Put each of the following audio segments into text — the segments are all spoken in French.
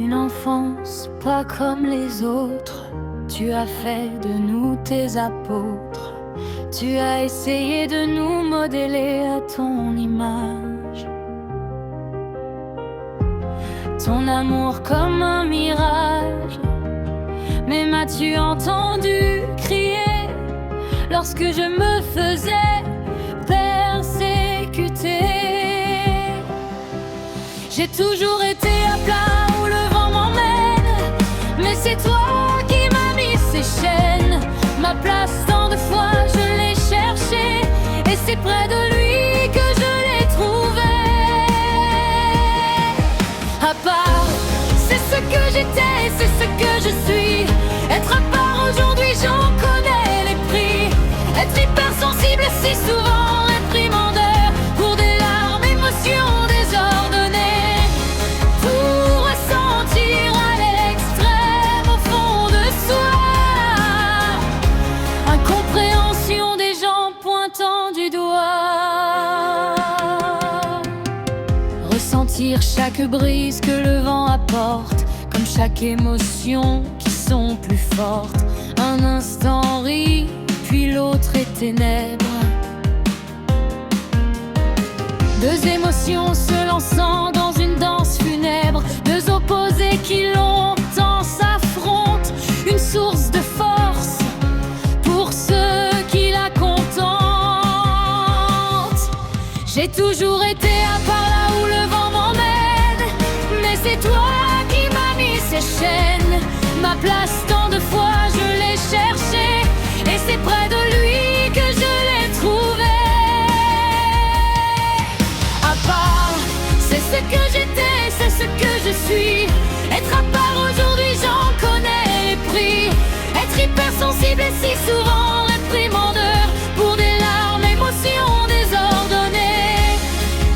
une enfance pas comme les autres. Tu as fait de nous tes apôtres. Tu as essayé de nous modeler à ton image. Ton amour comme un mirage. Mais m'as-tu entendu crier lorsque je me faisais persécuter? J'ai toujours été à plat où le vent m'emmène, mais c'est toi qui m'as mis ces chaînes. Ma place tant de fois je l'ai cherchée, et c'est près de lui que je l'ai trouvé. À part, c'est ce que j'étais, c'est ce que je suis. Être à part aujourd'hui, j'en connais les prix. Être hypersensible, si souvent réprimandeur, pour des larmes, émotions désordonnées. Tout ressentir à l'extrême, au fond de soi. Incompréhension des gens pointant du doigt. Ressentir chaque brise que le vent apporte, comme chaque émotion qui sont plus fortes. Un instant rit, puis l'autre est ténèbres. Deux émotions se lançant dans une danse funèbre. Deux opposés qui longtemps s'affrontent. Une source de force pour ceux qui la contentent. J'ai toujours été à part là où le vent m'emmène, mais c'est toi qui m'as mis ces chaînes. Ma place tant de fois je l'ai cherchée, et c'est près de lui que je l'ai trouvé. À part, c'est ce que j'étais, c'est ce que je suis. Être à part aujourd'hui, j'en connais les prix. Être hypersensible et si souvent réprimandeur, pour des larmes, émotions désordonnées.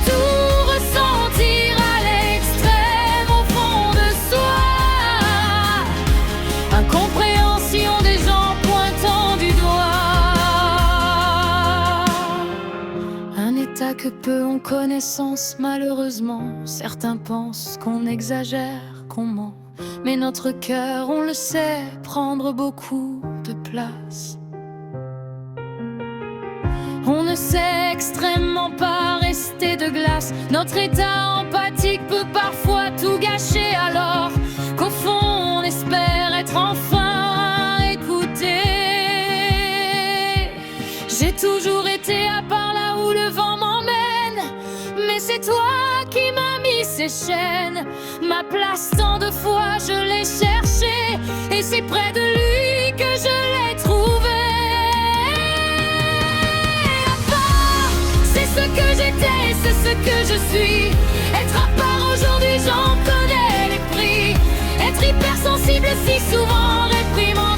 Tout ressentir à l'extrême, au fond de soi. Incompréhension des gens pointant du doigt. Un état que peu ont connaissance, malheureusement. Certains pensent qu'on exagère, qu'on ment, mais notre cœur, on le sait, prendre beaucoup de place. On ne sait extrêmement pas rester de glace. Notre état empathique peut parfois tout gâcher, alors qu'au fond on espère être enfin écouté. J'ai toujours été à part là où le vent m'emmène, mais c'est toi qui m'as mis ces chaînes. Ma place tant de fois je l'ai cherchée, et c'est près de lui que je l'ai trouvé. À part, c'est ce que j'étais, c'est ce que je suis. Être à part aujourd'hui, j'en connais les prix. Être hypersensible, si souvent réprimandé.